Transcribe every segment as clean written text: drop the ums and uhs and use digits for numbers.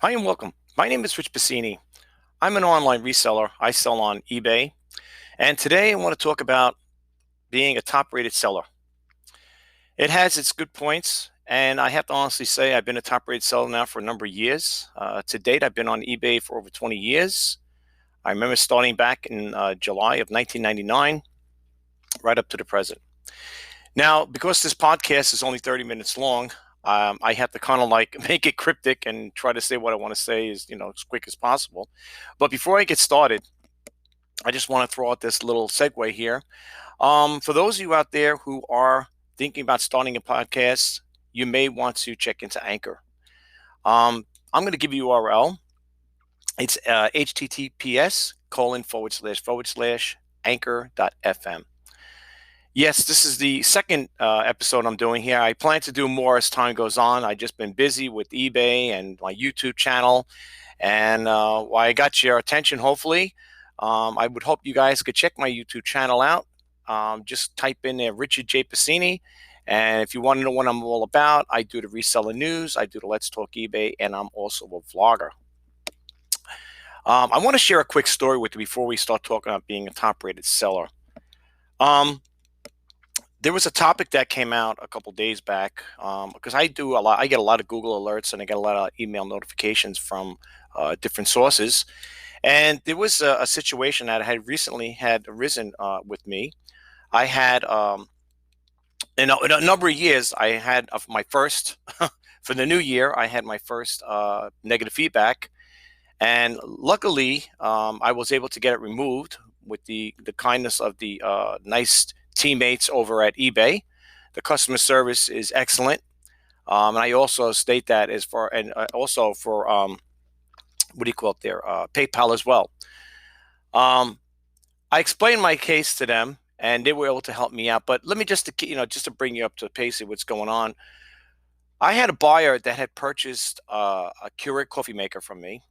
Hi and welcome. My name is Rich Bassini. I'm an online reseller. I sell on eBay. And today I want to talk about being a top rated seller. It has its good points. And I have to honestly say, I've been a top rated seller now for a number of years. To date, I've been on eBay for over 20 years. I remember starting back in July of 1999, right up to the present. Now, because this podcast is only 30 minutes long, I have to kind of like make it cryptic and try to say what I want to say as quick as possible. But before I get started, I just want to throw out this little segue here. For those of you out there who are thinking about starting a podcast, you may want to check into Anchor. I'm going to give you URL. It's https:// anchor.fm. Yes, this is the second episode I'm doing here. I plan to do more as time goes on. I've just been busy with eBay and my YouTube channel. And while I got your attention, hopefully, I would hope you guys could check my YouTube channel out. Just type in there Richard J. Passini. And if you want to know what I'm all about, I do the reseller news, I do the Let's Talk eBay, and I'm also a vlogger. I want to share a quick story with you before we start talking about being a top-rated seller. There was a topic that came out a couple days back because I get a lot of Google alerts and I get a lot of email notifications from different sources. And there was a situation that had recently arisen with me. I had, in a number of years, I had my first, for the new year, I had my first negative feedback. And luckily, I was able to get it removed with the kindness of the nice teammates over at eBay. The customer service is excellent. And I also state that as far, and also for, what do you call it there? PayPal as well. I explained my case to them and they were able to help me out. But let me just to bring you up to pace of what's going on. I had a buyer that had purchased a Keurig coffee maker from me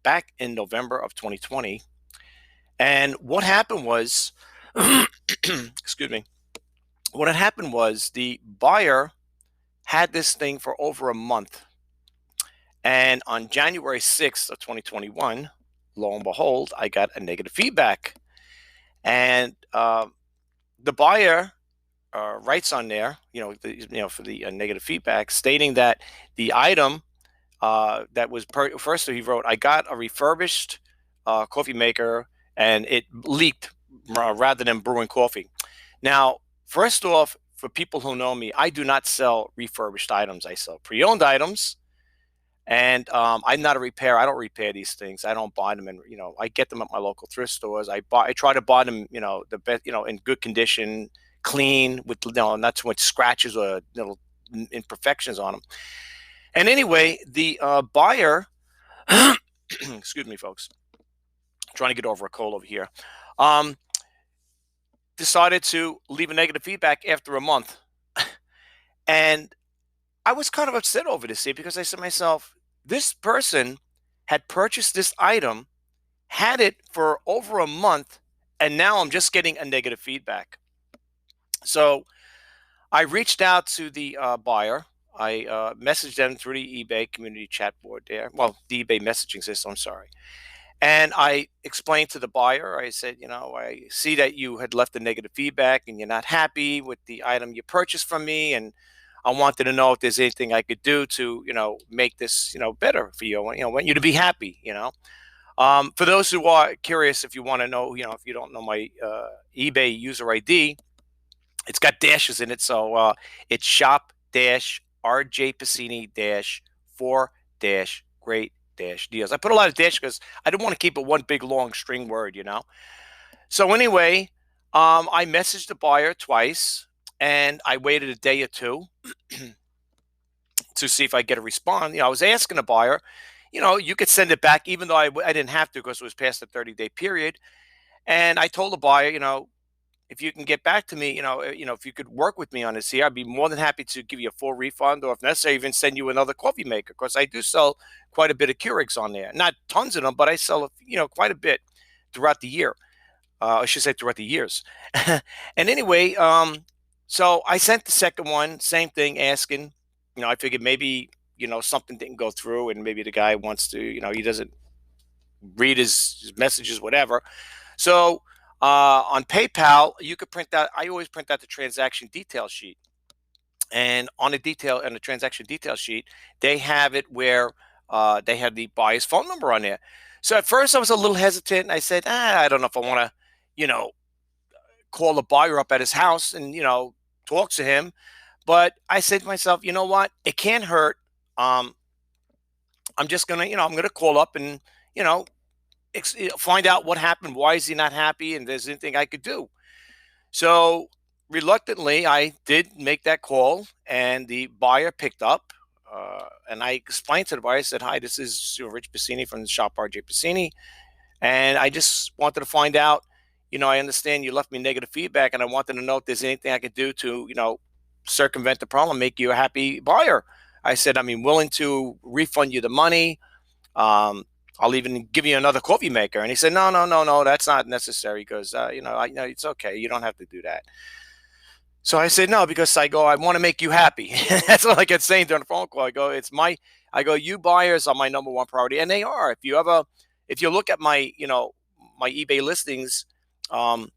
back in November of 2020. And what happened was, excuse me, what had happened was the buyer had this thing for over a month. And on January 6th of 2021, lo and behold, I got a negative feedback. And the buyer writes on there, for the negative feedback, stating that the item that was first he wrote, I got a refurbished coffee maker and it leaked rather than brewing coffee. Now, first off, for people who know me, I do not sell refurbished items. I sell pre-owned items. And I'm not a repairer. I don't repair these things. I don't buy them, and I get them at my local thrift stores. I try to buy them, the best, in good condition, clean, with not too much scratches or imperfections on them. And anyway, the buyer, excuse me, folks, I'm trying to get over a cold over here, decided to leave a negative feedback after a month, and I was kind of upset over this because I said to myself, this person had purchased this item, had it for over a month, and now I'm just getting a negative feedback. So I reached out to the buyer. I messaged them through the eBay community chat board there. Well, the eBay messaging system, I'm sorry. And I explained to the buyer, I said, I see that you had left a negative feedback and you're not happy with the item you purchased from me. And I wanted to know if there's anything I could do to, make this, better for you. I want you to be happy, For those who are curious, if you want to know, if you don't know my eBay user ID, it's got dashes in it. So it's shop-rjpassini-4-great-deals. I put a lot of dash because I didn't want to keep it one big long string word, So anyway, I messaged the buyer twice. And I waited a day or two to see if I get a response. I was asking the buyer, you could send it back, even though I didn't have to because it was past the 30-day period. And I told the buyer, if you can get back to me, if you could work with me on this here, I'd be more than happy to give you a full refund, or if necessary, even send you another coffee maker, because I do sell quite a bit of Keurigs on there. Not tons of them, but I sell, quite a bit throughout the year. I should say throughout the years. And anyway, so I sent the second one, same thing, asking, I figured maybe something didn't go through, and maybe the guy wants to, he doesn't read his messages, whatever. So on PayPal, you could print out. I always print out the transaction detail sheet, and on the transaction detail sheet, they have it where they have the buyer's phone number on there. So at first, I was a little hesitant. I said, I don't know if I want to, you know, call the buyer up at his house and talk to him. But I said to myself, you know what? It can't hurt. Um, I'm just gonna, I'm gonna call up and you know find out what happened. Why is he not happy? And there's anything I could do. So reluctantly, I did make that call, and the buyer picked up. And I explained to the buyer, I said, "Hi, this is Rich Bassini from the shop RJ Bassini, and I just wanted to find out. I understand you left me negative feedback, and I wanted to know if there's anything I could do to, circumvent the problem, make you a happy buyer." I said, "I'm willing to refund you the money. Um, I'll even give you another coffee maker." And he said, "No, no, no, no, that's not necessary." Because, I know it's okay. You don't have to do that. So I said, "No," because I want to make you happy. That's all I kept saying during the phone call. I go, you buyers are my number one priority. And they are. If you look at my eBay listings, um,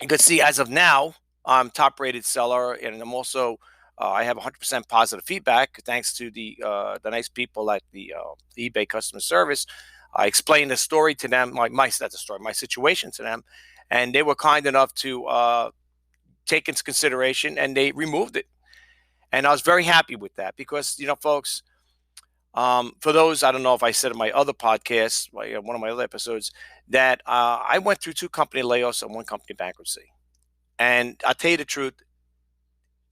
you can see as of now, I'm top rated seller. And I'm also, I have 100% positive feedback thanks to the nice people at the eBay customer service. I explained the story to them, that's the story, my situation to them, and they were kind enough to take into consideration, and they removed it. And I was very happy with that because, folks, for those, I don't know if I said in my other podcast, one of my other episodes, that I went through two company layoffs and one company bankruptcy. And I'll tell you the truth,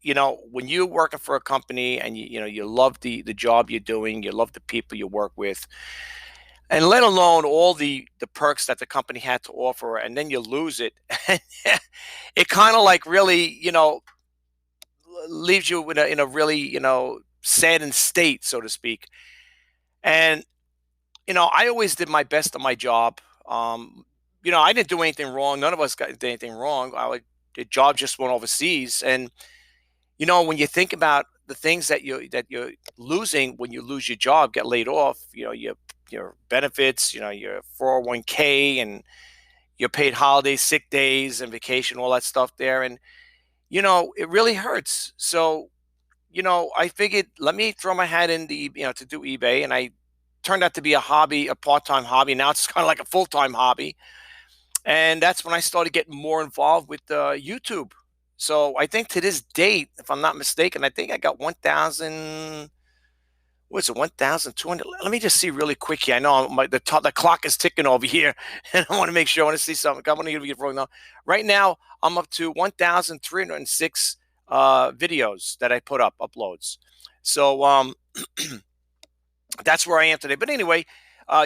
when you're working for a company and you love the job you're doing, you love the people you work with, and let alone all the perks that the company had to offer, and then you lose it, it kind of like really, leaves you in a really, saddened state, so to speak. And I always did my best at my job. I didn't do anything wrong. None of us did anything wrong. The job just went overseas, and when you think about the things that you're losing when you lose your job, get laid off, your benefits, your 401k, and your paid holidays, sick days, and vacation, all that stuff there, and it really hurts. So I figured, let me throw my hat in to do eBay, and I turned out to be a hobby, a part-time hobby. Now it's kind of like a full-time hobby, and that's when I started getting more involved with YouTube. So I think to this date, if I'm not mistaken, I think I got 1,000. What's it? 1,200. Let me just see really quick here. I know the clock is ticking over here, and I want to make sure. I want to see something. I want to get wrong now. Right now, I'm up to 1,306 videos that I put up, uploads. So that's where I am today. But anyway,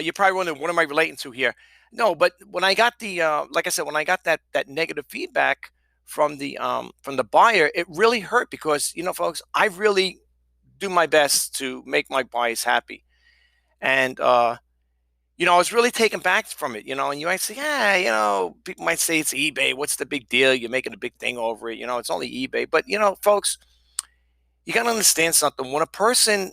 you're probably wondering, what am I relating to here? No, but when I got like I said, when I got that negative feedback from the buyer, it really hurt because folks, I really do my best to make my buyers happy, and I was really taken back from it. And you might say, yeah, people might say it's eBay. What's the big deal? You're making a big thing over it. It's only eBay. But folks, you got to understand something. When a person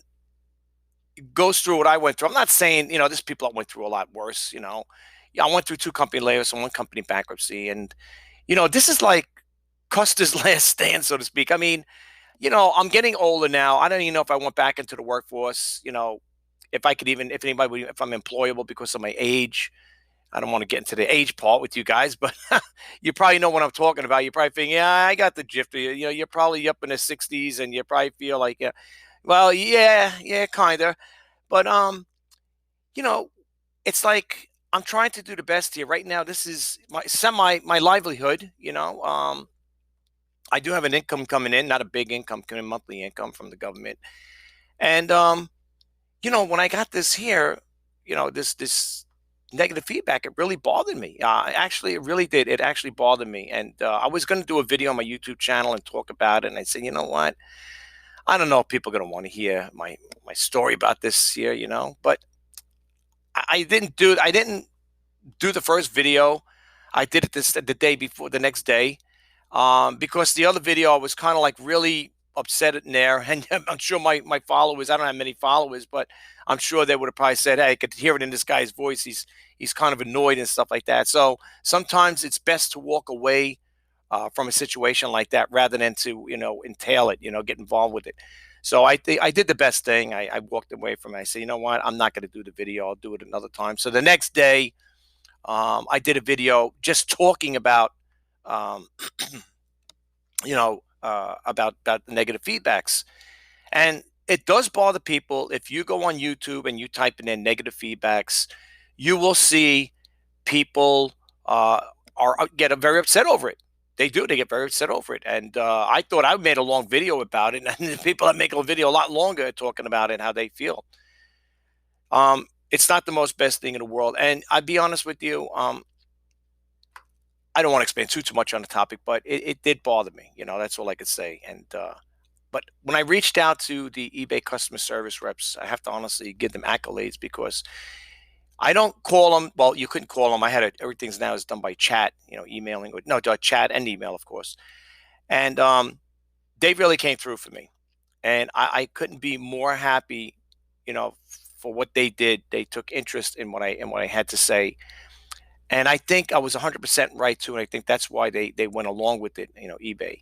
goes through what I went through, I'm not saying, there's people that went through a lot worse. Yeah, I went through two company layoffs and one company bankruptcy, and this is like Custer's last stand, so to speak. I mean, I'm getting older now. I don't even know if I went back into the workforce. If I could even, if anybody, if I'm employable because of my age. I don't want to get into the age part with you guys, but you probably know what I'm talking about. You probably think, yeah, I got the gist of you. You're probably up in the 60s, and you probably feel like, yeah, well, yeah, kind of. But you know, it's like I'm trying to do the best here right now. This is my livelihood. I do have an income coming in, not a big income, coming monthly income from the government. And when I got this here, this negative feedback, it really bothered me. Actually, it really did. It actually bothered me. And I was going to do a video on my YouTube channel and talk about it. And I said, you know what? I don't know if people are going to want to hear my story about this here, but I didn't do the first video. I did it the day before, the next day, because the other video I was kind of like really upset in there, and I'm sure my followers. I don't have many followers, but I'm sure they would have probably said, "Hey, I could hear it in this guy's voice. He's kind of annoyed and stuff like that." So sometimes it's best to walk away from a situation like that rather than to entail it, get involved with it. So I think I did the best thing. I walked away from it. I said, you know what, I'm not going to do the video. I'll do it another time. So the next day, I did a video just talking about um, about the negative feedbacks. And it does bother people. If you go on YouTube and you type in negative feedbacks, you will see people get very upset over it. They do. They get very upset over it. And I thought I made a long video about it, and the people that make a video a lot longer talking about it, how they feel. It's not the most best thing in the world. And I'd be honest with you, I don't want to expand too much on the topic, but it did bother me. That's all I could say. And but when I reached out to the eBay customer service reps, I have to honestly give them accolades because I don't call them. Well, you couldn't call them. Everything's now is done by chat, emailing. No, chat and email, of course. And they really came through for me, and I couldn't be more happy, you know, for what they did. They took interest in what I had to say, and I think I was 100% right too. And I think that's why they went along with it. eBay,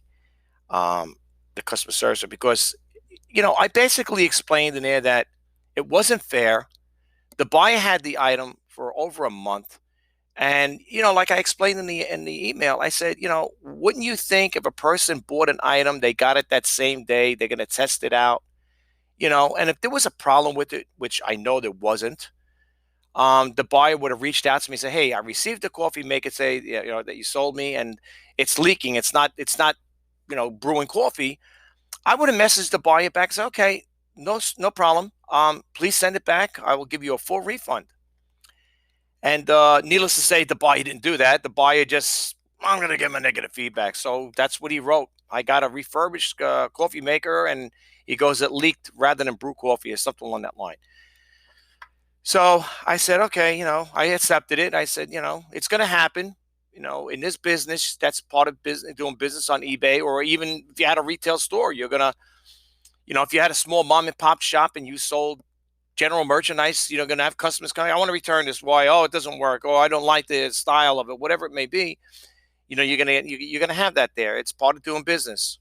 um, the customer service, because I basically explained in there that it wasn't fair. The buyer had the item for over a month. And like I explained in the email, I said, wouldn't you think if a person bought an item, they got it that same day, they're going to test it out, and if there was a problem with it, which I know there wasn't, the buyer would have reached out to me and said, "Hey, I received the coffee maker say, that you sold me, and it's leaking. It's not, brewing coffee." I would have messaged the buyer back and said, "Okay, no problem. Please send it back. I will give you a full refund." And needless to say, the buyer didn't do that. The buyer just, I'm going to give him a negative feedback. So that's what he wrote. I got a refurbished coffee maker, and he goes, it leaked rather than brew coffee or something along that line. So I said, okay, I accepted it. I said, it's going to happen. In this business, that's part of business, doing business on eBay, or even if you had a retail store, you're going to, if you had a small mom and pop shop and you sold general merchandise, going to have customers coming, I want to return this. Why? Oh, it doesn't work. Oh, I don't like the style of it, whatever it may be. You're going to have that there. It's part of doing business.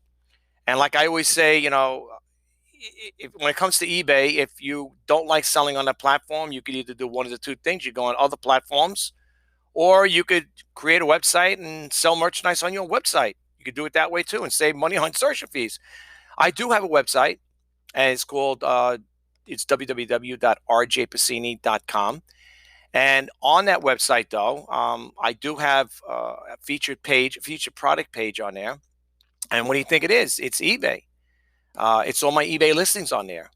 And like I always say, when it comes to eBay, if you don't like selling on that platform, you could either do one of the two things. You go on other platforms, or you could create a website and sell merchandise on your website. You could do it that way too and save money on insertion fees. I do have a website, and it's called it's www.rjpacini.com. And on that website, though, I do have a featured product page on there. And what do you think it is? It's eBay. It's all my eBay listings on there.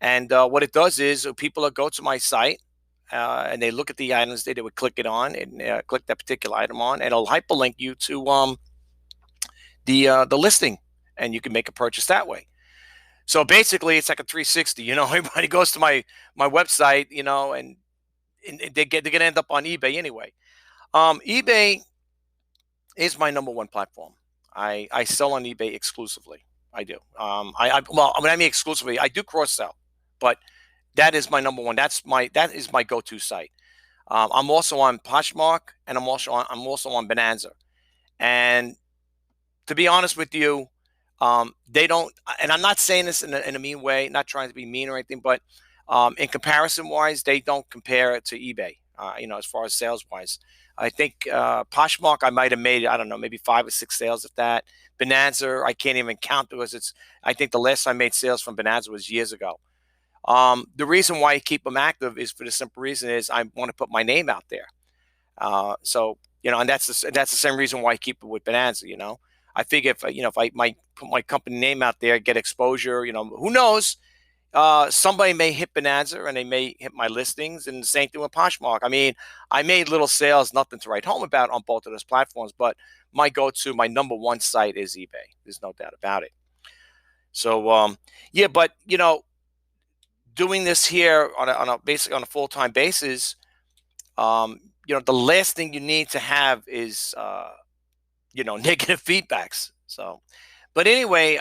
And what it does is people will go to my site and they look at the items they would click it on and click that particular item on, and it'll hyperlink you to the listing, and you can make a purchase that way. So basically, it's like a 360. Everybody goes to my website, and they're going to end up on eBay anyway. eBay is my number one platform. I sell on eBay exclusively. I do. Well, when I mean exclusively, I do cross sell, but that is my number one. That is my go-to site. I'm also on Poshmark, and I'm also on Bonanza. And to be honest with you, they don't. And I'm not saying this in a mean way, not trying to be mean or anything, but in comparison wise, they don't compare it to eBay. As far as sales wise, I think Poshmark I might have made, I don't know, maybe 5 or 6 sales of that. Bonanza I can't even count because I think the last time I made sales from Bonanza was years ago. The reason why I keep them active is for the simple reason is I want to put my name out there. So and that's the same reason why I keep it with Bonanza. I figure if I might put my company name out there, get exposure, who knows? Somebody may hit Bonanza and they may hit my listings, and the same thing with Poshmark. I mean, I made little sales, nothing to write home about on both of those platforms, but my my number one site is eBay. There's no doubt about it. So, yeah, but doing this here basically on a full-time basis, the last thing you need to have is, negative feedbacks. So, but anyway,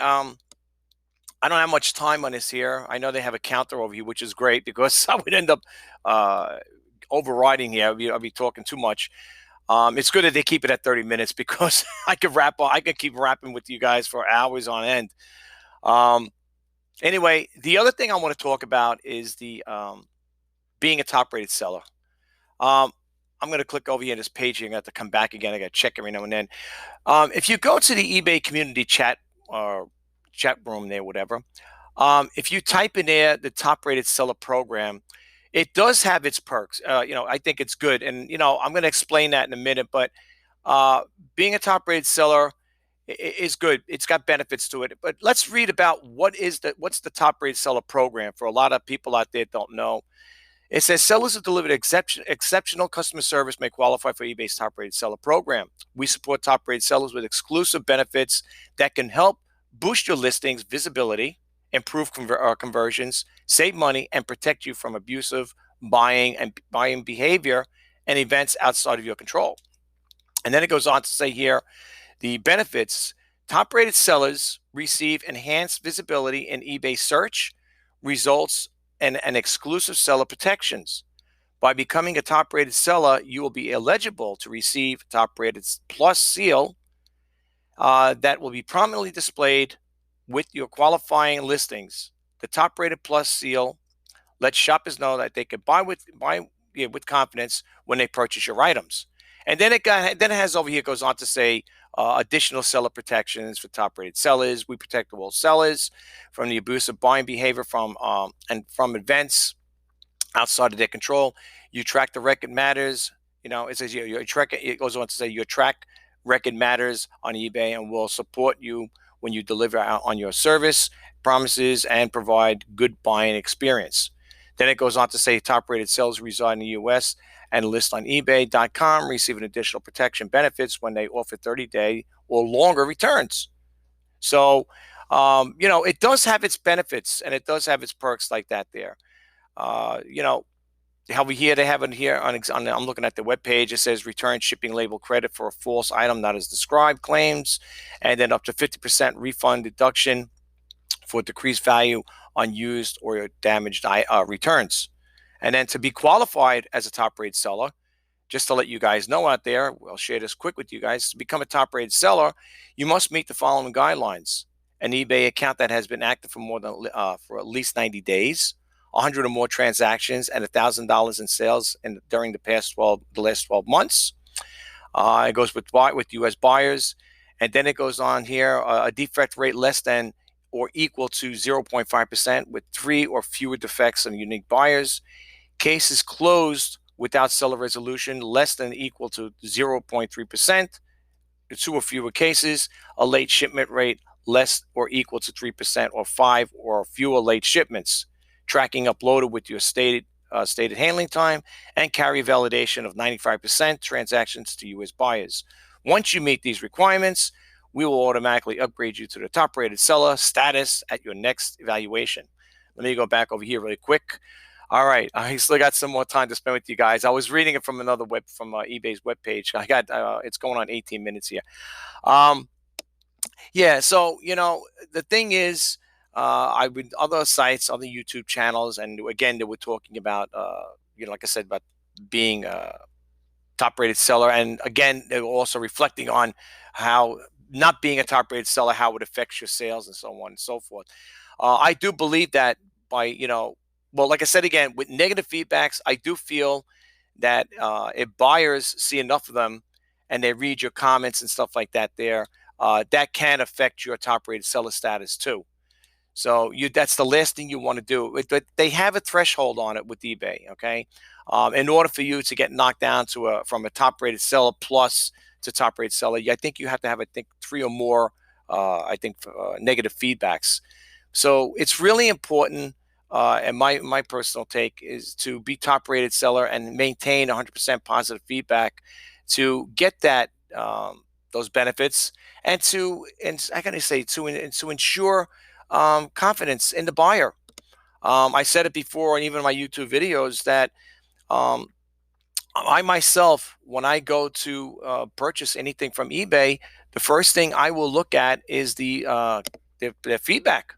I don't have much time on this here. I know they have a counter over here, which is great because I would end up uh, overriding here. I'd be talking too much. It's good that they keep it at 30 minutes because I could keep rapping with you guys for hours on end. Um, anyway, the other thing I want to talk about is the being a top rated seller. Um, I'm going to click over here on this page here. I'm going to have to come back again. I got to check every now and then. If you go to the eBay community chat or chat room there, whatever, if you type in there the top rated seller program, it does have its perks. I think it's good. And, I'm going to explain that in a minute. But uh, being a top rated seller is good. It's got benefits to it. But let's read about what's the top rated seller program for a lot of people out there don't know. It says sellers who delivered exceptional customer service may qualify for eBay's top-rated seller program. We support top-rated sellers with exclusive benefits that can help boost your listings' visibility, improve conversions, save money, and protect you from abusive buying behavior and events outside of your control. And then it goes on to say here, the benefits: top-rated sellers receive enhanced visibility in eBay search results and exclusive seller protections. By becoming a top rated seller, you will be eligible to receive top rated plus seal that will be prominently displayed with your qualifying listings. The top rated plus seal lets shoppers know that they can buy with confidence when they purchase your items. And then it has over here, goes on to say additional seller protections for top rated sellers. We protect all sellers from the abusive buying behavior from events outside of their control. You track the record matters. It says you track. It goes on to say you track record matters on eBay and will support you when you deliver out on your service promises and provide good buying experience. Then it goes on to say top rated sellers reside in the U.S. and list on eBay.com receive an additional protection benefits when they offer 30-day or longer returns. So, it does have its benefits and it does have its perks like that there. How they have it here I'm looking at the webpage. It says return shipping label credit for a false item not as described claims, and then up to 50% refund deduction for decreased value on used or damaged returns. And then to be qualified as a top-rated seller, just to let you guys know out there, I'll share this quick with you guys. To become a top-rated seller, you must meet the following guidelines: an eBay account that has been active for at least 90 days, 100 or more transactions, and $1,000 in sales during the last 12 months. It goes with U.S. buyers, and then it goes on here: a defect rate less than or equal to 0.5% with 3 or fewer defects on unique buyers. Cases closed without seller resolution less than or equal to 0.3%. 2 or fewer cases. A late shipment rate less or equal to 3% or 5 or fewer late shipments. Tracking uploaded with your stated handling time, and carry validation of 95% transactions to U.S. buyers. Once you meet these requirements, we will automatically upgrade you to the top-rated seller status at your next evaluation. Let me go back over here really quick. All right, I still got some more time to spend with you guys. I was reading it from eBay's webpage. I got it's going on 18 minutes here. Yeah, so the thing is, I would other sites, other YouTube channels, and again, they were talking about like I said, about being a top-rated seller, and again, they were also reflecting on how not being a top-rated seller, how it affects your sales and so on and so forth. I do believe that by well, like I said again, with negative feedbacks, I do feel that if buyers see enough of them and they read your comments and stuff like that, that can affect your top-rated seller status too. So that's the last thing you want to do. But they have a threshold on it with eBay, okay? In order for you to get knocked down from a top-rated seller plus to top-rated seller, I think you have to have 3 or more negative feedbacks. So it's really important, and my personal take is to be top-rated seller and maintain 100% positive feedback to get those benefits, and to ensure confidence in the buyer. I said it before, and even in my YouTube videos, that I myself, when I go to purchase anything from eBay, the first thing I will look at is their feedback.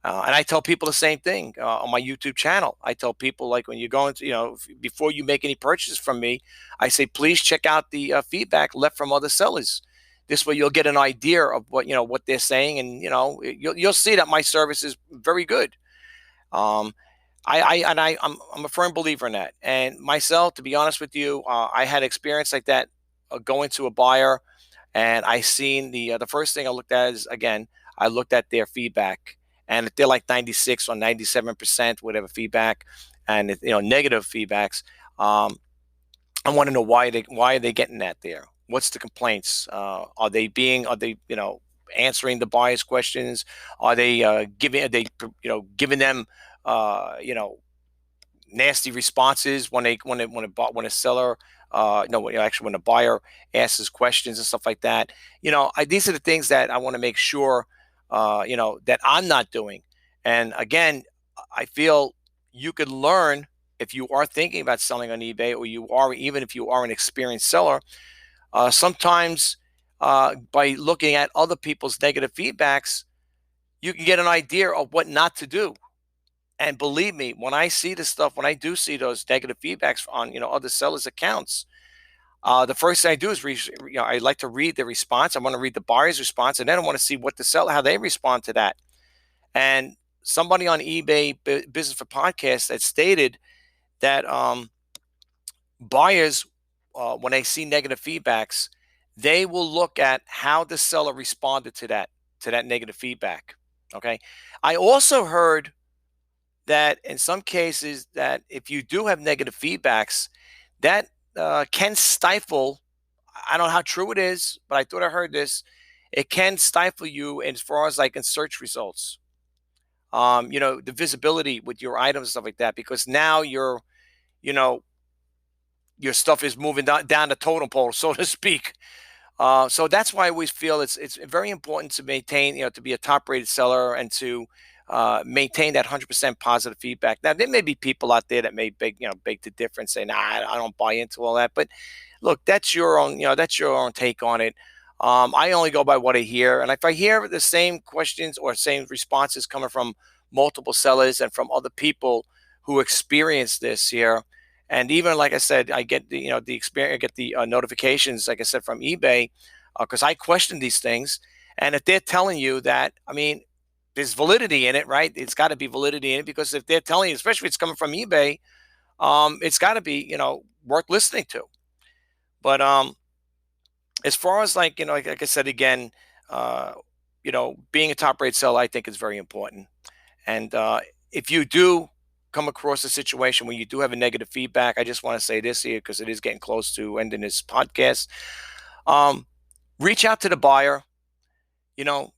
And I tell people the same thing on my YouTube channel. I tell people, like, when you're going to, before you make any purchases from me, I say, please check out the feedback left from other sellers. This way you'll get an idea of what they're saying, and you'll see that my service is very good. Um, I'm a firm believer in that. And myself, to be honest with you, I had experience like that, going to a buyer, and I seen the first thing I looked at is, again, I looked at their feedback, and if they're like 96 or 97%, whatever feedback, and negative feedbacks, I want to know why are they getting that there? What's the complaints? Are they answering the buyer's questions? Are they giving them you know nasty responses when a seller, no, actually when a buyer asks questions and stuff like that. These are the things that I want to make sure that I'm not doing. And again, I feel you could learn if you are thinking about selling on eBay, or even if you are an experienced seller. Sometimes by looking at other people's negative feedbacks, you can get an idea of what not to do. And believe me, when I see this stuff, when I do see those negative feedbacks on other sellers' accounts, the first thing I do is I like to read the response. I want to read the buyer's response, and then I want to see what the seller, how they respond to that. And somebody on eBay Business for Podcasts that stated that buyers, when they see negative feedbacks, they will look at how the seller responded to that negative feedback. Okay, I also heard that in some cases, that if you do have negative feedbacks, that can stifle. I don't know how true it is, but I thought I heard this. It can stifle you as far as like in search results. The visibility with your items and stuff like that, because now you know, your stuff is moving down the totem pole, so to speak. So that's why I always feel it's very important to maintain, to be a top rated seller, and to maintain that 100% positive feedback. Now, there may be people out there that may beg the difference, say, nah, I don't buy into all that. But look, that's your own take on it. I only go by what I hear. And if I hear the same questions or same responses coming from multiple sellers and from other people who experience this here, and even like I said, I get the experience, I get the notifications, like I said, from eBay, because I question these things. And if they're telling you that, I mean, there's validity in it, right? It's got to be validity in it, because if they're telling you, especially if it's coming from eBay, it's got to be worth listening to. But as far as like like I said again, uh, being a top rate seller, I think is very important. And if you do come across a situation where you do have a negative feedback, I just want to say this here, because it is getting close to ending this podcast. Um, Reach out to the buyer.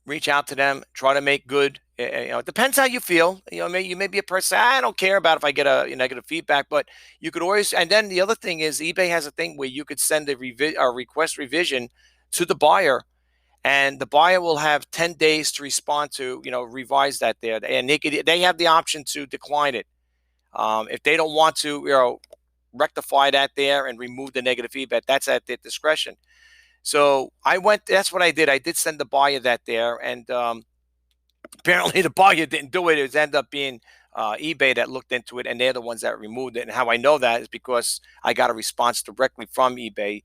Reach out to them, try to make good. It depends how you feel. You may be a person, I don't care about if I get a negative feedback, but you could always. And then the other thing is, eBay has a thing where you could send a request revision to the buyer, and the buyer will have 10 days to respond to, revise that there, and they have the option to decline it. If they don't want to, rectify that there and remove the negative feedback, that's at their discretion. So that's what I did. I did send the buyer that there, and apparently the buyer didn't do it. It ended up being eBay that looked into it, and they're the ones that removed it. And how I know that is because I got a response directly from eBay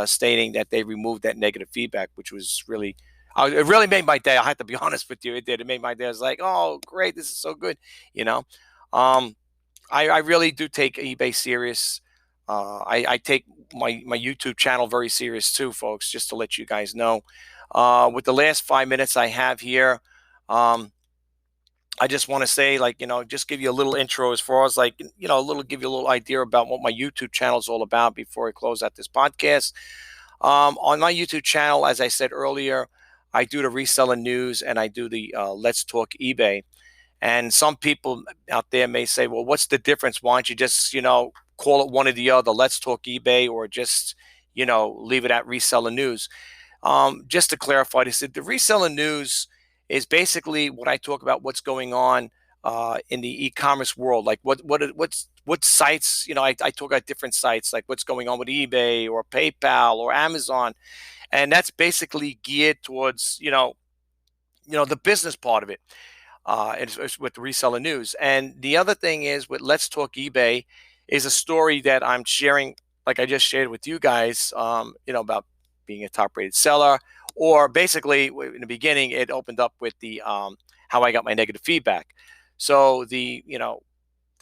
stating that they removed that negative feedback, which was really, it really made my day. I have to be honest with you. It did. It made my day. I was like, oh, great. This is so good. Um, I really do take eBay serious. I take my YouTube channel very serious too, folks, just to let you guys know. With the last 5 minutes I have here, I just want to say, like, just give you a little intro as far as like, give you a little idea about what my YouTube channel is all about before I close out this podcast. On my YouTube channel, as I said earlier, I do the reseller news, and I do the Let's Talk eBay. And some people out there may say, well, what's the difference? Why don't you just, call it one or the other, Let's Talk eBay, or just, leave it at reseller news? Just to clarify this, the reseller news is basically what I talk about, what's going on in the e-commerce world. Like what sites, I talk about different sites, like what's going on with eBay or PayPal or Amazon. And that's basically geared towards, the business part of it. it's with the reseller news. And the other thing is with Let's Talk eBay is a story that I'm sharing, like I just shared with you guys, about being a top rated seller, or basically in the beginning, it opened up with the how I got my negative feedback. So the,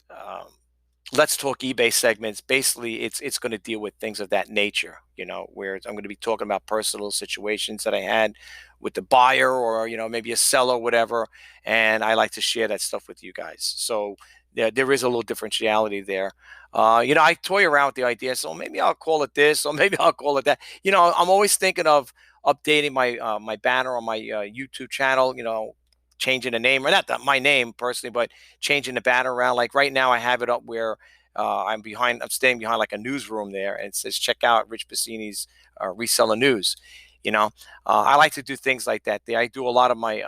um, Let's Talk eBay segments, basically it's going to deal with things of that nature, where I'm going to be talking about personal situations that I had with the buyer, or maybe a seller, whatever, and I like to share that stuff with you guys. So there is a little differentiality there. I toy around with the idea, so maybe I'll call it this, or maybe I'll call it that. I'm always thinking of updating my banner on my YouTube channel, changing the name, or not my name personally, but changing the banner around. Like right now, I have it up where I'm staying behind like a newsroom there, and it says, check out Rich Bassini's Reseller News. I like to do things like that. I do a lot of my,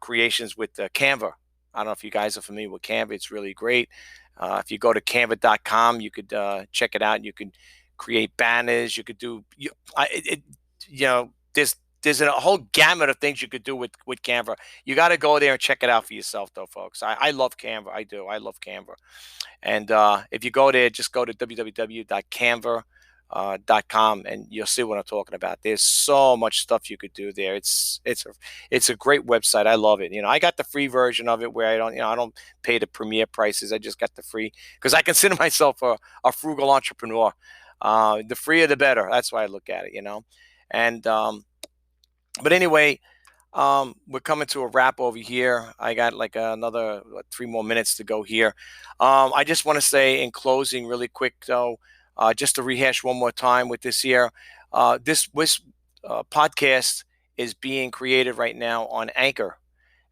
creations with Canva. I don't know if you guys are familiar with Canva. It's really great. If you go to canva.com, you could check it out. You could create banners. You could do, there's a whole gamut of things you could do with Canva. You got to go there and check it out for yourself, though, folks. I love Canva. I do. I love Canva. And if you go there, just go to www.canva.com, and you'll see what I'm talking about. There's so much stuff you could do there. It's a great website. I love it. I got the free version of it where I don't pay the premier prices. I just got the free because I consider myself a frugal entrepreneur. The freer the better. That's why I look at it. And but anyway, we're coming to a wrap over here. I got like another 3 more minutes to go here. I just want to say in closing, really quick though, just to rehash one more time with this here. This podcast is being created right now on Anchor,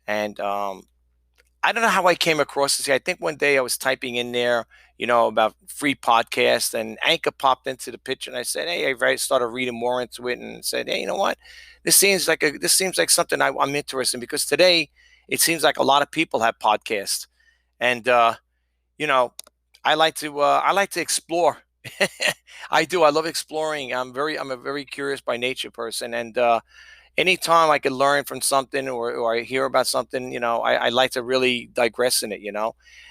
and I don't know how I came across this. I think one day I was typing in there, about free podcast, and Anchor popped into the picture, and I said, "Hey," started reading more into it, and said, "Hey, you know what? This seems like something I'm interested in, because today it seems like a lot of people have podcasts, and you know, I like to explore. I do. I love exploring. I'm a very curious by nature person, and anytime I can learn from something, or I hear about something, I like to really digress in it.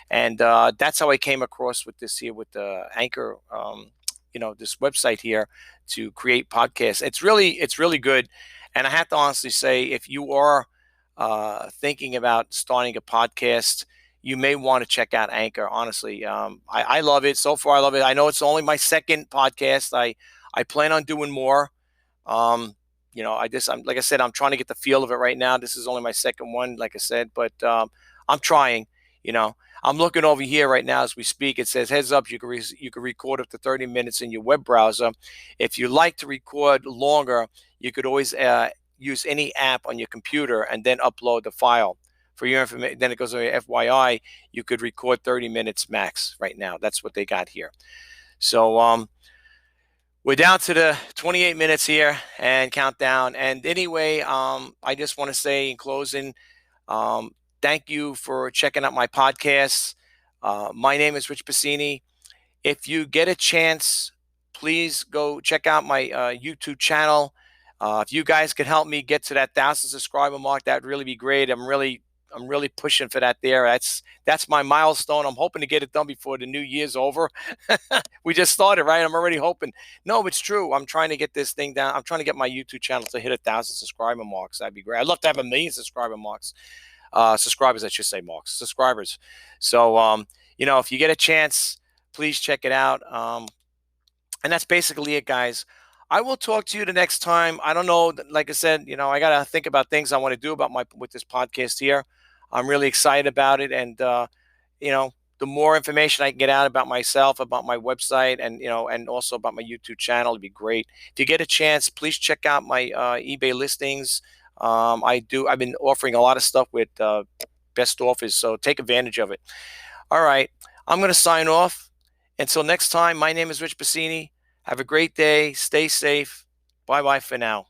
And that's how I came across with this here with the Anchor, this website here to create podcasts. It's really good. And I have to honestly say, if you are thinking about starting a podcast, you may want to check out Anchor. Honestly, I love it. So far, I love it. I know it's only my second podcast. I plan on doing more. Um, I'm like I said, I'm trying to get the feel of it right now. This is only my second one, like I said, but I'm trying. You know, I'm looking over here right now as we speak. It says, "Heads up, you can record up to 30 minutes in your web browser. If you like to record longer, you could always use any app on your computer and then upload the file." For your information, then it goes to FYI, you could record 30 minutes max right now. That's what they got here. So we're down to the 28 minutes here and countdown. And anyway, I just want to say in closing, thank you for checking out my podcast. My name is Rich Bassini. If you get a chance, please go check out my YouTube channel. If you guys could help me get to that 1,000 subscriber mark, that'd really be great. I'm really pushing for that there. That's my milestone. I'm hoping to get it done before the new year's over. We just started, right? I'm already hoping. No, it's true. I'm trying to get this thing down. I'm trying to get my YouTube channel to hit 1,000 subscriber marks. That'd be great. I'd love to have 1,000,000 subscriber marks. Subscribers, I should say, marks. Subscribers. So, if you get a chance, please check it out. And that's basically it, guys. I will talk to you the next time. I don't know. Like I said, I got to think about things I want to do with this podcast here. I'm really excited about it. And, the more information I can get out about myself, about my website, and also about my YouTube channel, it'd be great. If you get a chance, please check out my eBay listings. I've been offering a lot of stuff with best offers, so take advantage of it. All right. I'm going to sign off. Until next time, my name is Rich Bassini. Have a great day. Stay safe. Bye-bye for now.